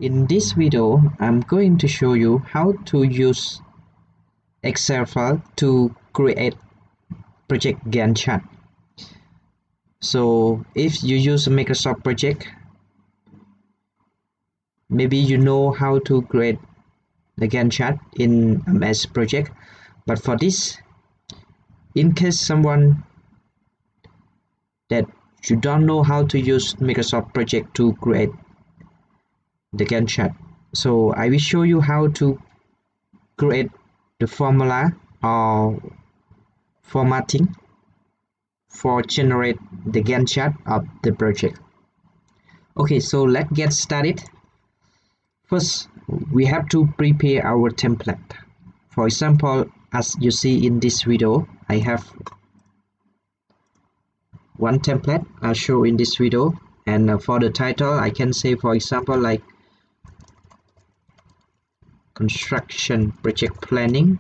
In this video, I'm going to show you how to use Excel file to create project Gantt chart. So if you use Microsoft project, maybe you know how to create the Gantt chart in MS project, but for this, in case someone that you don't know how to use Microsoft project to create the Gantt chart, so I will show you how to create the formula or formatting for generate the Gantt chart of the project. Okay, so let's get started. First, we have to prepare our template. For example, as you see in this video, I have one template I'll show in this video, and for the title I can say, for example, like construction project planning,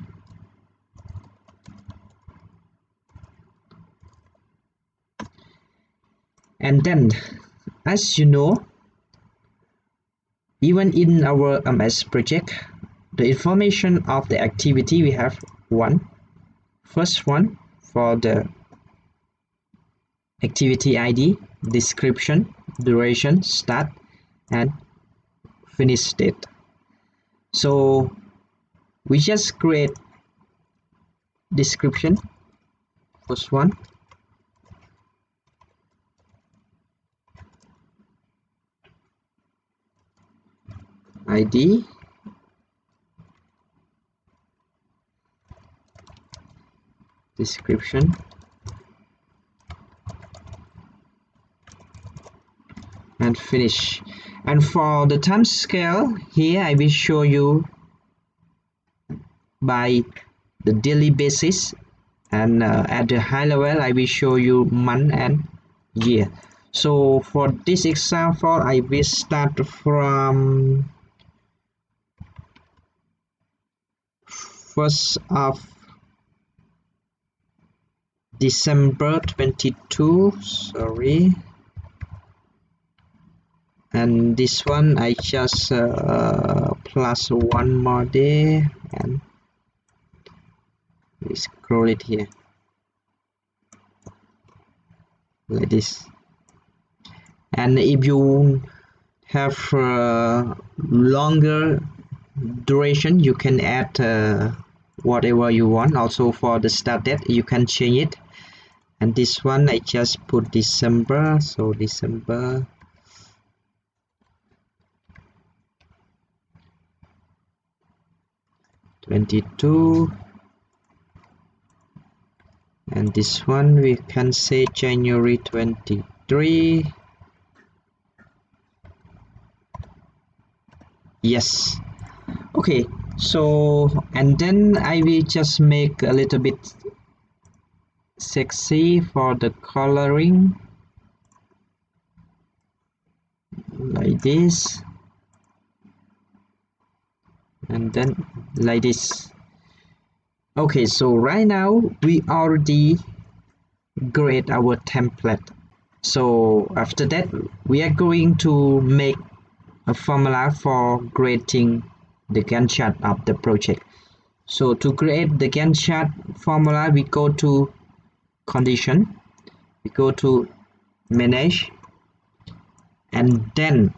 and then, as you know, even in our MS project, the information of the activity we have first one for the activity ID, description, duration, start, and finish date. So we just create description, first one, ID, description, and finish. And for the time scale, here I will show you by the daily basis, and at the high level I will show you month and year. So for this example, I will start from 1st of December 22, sorry, and this one I just plus one more day, and we scroll it here like this. And if you have longer duration, you can add whatever you want. Also for the start date, you can change it. And this one I just put December, so December 22, and this one we can say January 23. Yes. Okay, so and then I will just make a little bit sexy for the coloring like this, and then like this. Okay, so right now we already create our template. So after that, we are going to make a formula for creating the Gantt chart of the project. So to create the Gantt chart formula, we go to condition, we go to manage, and then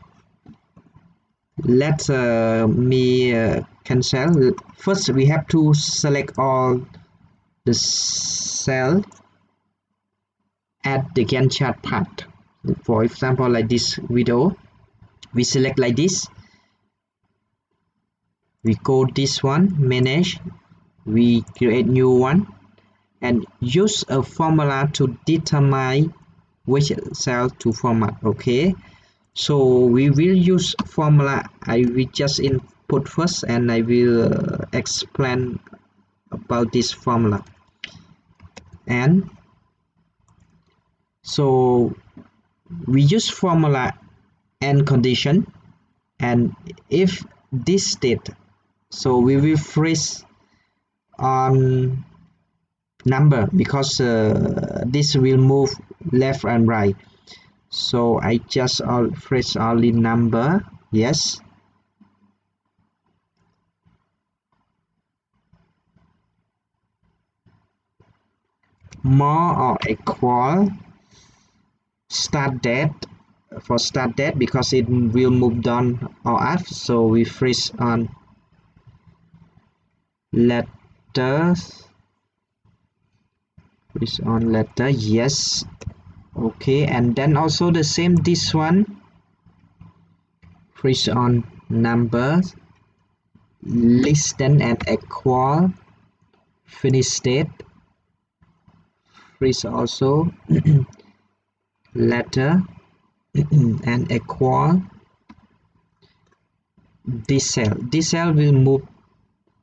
let me cancel. First we have to select all the cell at the Gantt chart part. For example, like this video, we select like this, we go this one, manage, we create new one, and use a formula to determine which cell to format. Okay, so we will use formula. I will just input first, and I will explain about this formula. And so we use formula and condition, and if this state, so we will freeze on number, because this will move left and right. So I just freeze only number, yes, more or equal start date. For start date, because it will move down or up, so we freeze on letters, freeze on letter, yes, okay. And then also the same this one, freeze on numbers, less than and equal, finish date, freeze also letter and equal this cell will move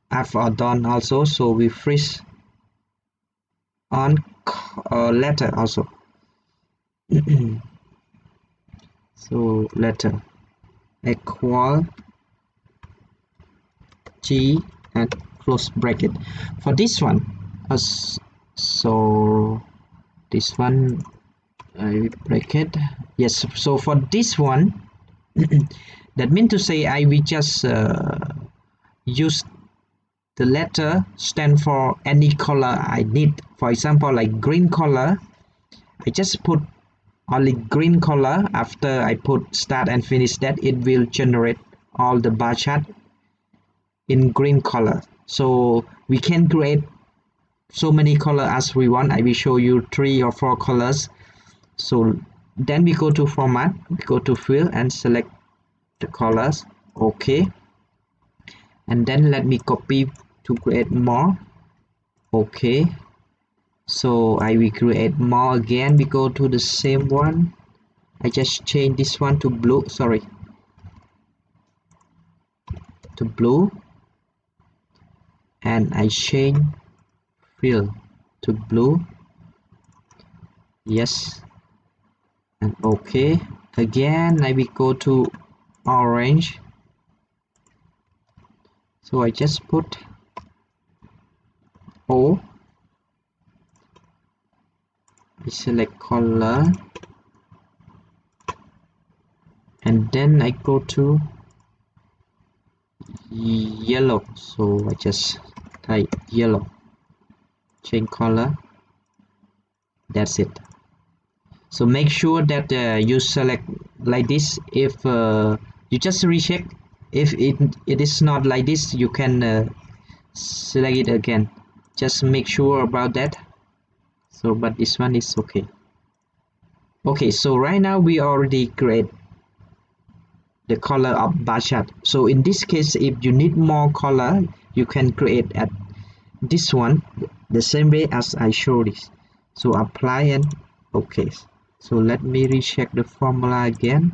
up or down also, so we freeze on letter also. So letter equal G and close bracket. For this one, so this one I bracket, yes. So for this one that means to say I will just use the letter stand for any color I need. For example, like green color, I just put only green color. After I put start and finish that, it will generate all the bar chart in green color. So we can create so many color as we want. I will show you 3 or 4 colors. So then we go to format, we go to fill and select the colors, okay. And then let me copy to create more, okay. So I will create more again. We go to the same one. I just change this one to blue, sorry, to blue, and I change fill to blue, yes, and okay. Again I will go to orange, so I just put O, I select color, and then I go to yellow, so I just type yellow, change color, that's it. So make sure that you select like this. If you just recheck, if it is not like this, you can select it again. Just make sure about that. So but this one is okay. Okay, so right now we already create the color of bar chart. So in this case, if you need more color, you can create at this one the same way as I showed this. So apply and okay. So let me recheck the formula again.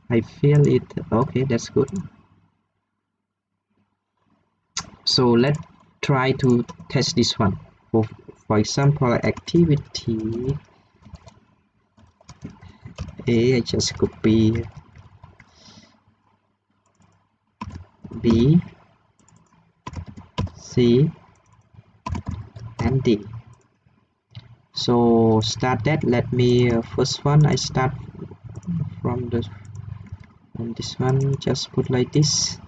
I feel it okay, that's good. So let's try to test this one. For example, activity A, I just copy B, C and D. So start that, let me first one I start from the and this one, just put like this.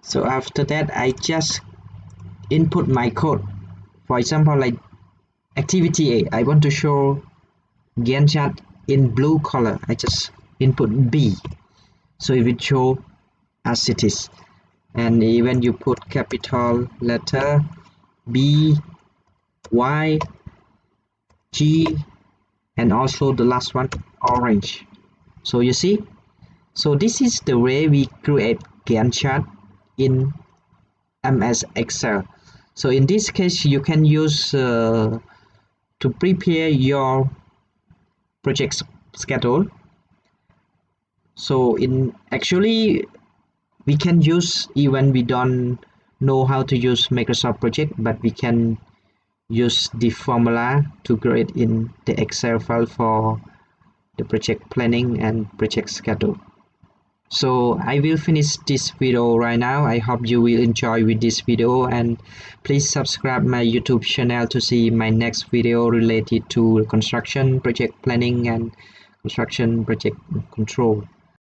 So after that I just input my code. For example, like activity A, I want to show Gantt chart in blue color. I just input B, so it will show as it is. And when you put capital letter B, Y, G, and also the last one orange. So you see, so this is the way we create Gantt chart in MS Excel. So in this case you can use to prepare your project schedule. So in actually we can use, even we don't know how to use Microsoft project, but we can use the formula to create in the Excel file for the project planning and project schedule. So I will finish this video right now. I hope you will enjoy with this video, and please subscribe my YouTube channel to see my next video related to construction project planning and construction project control.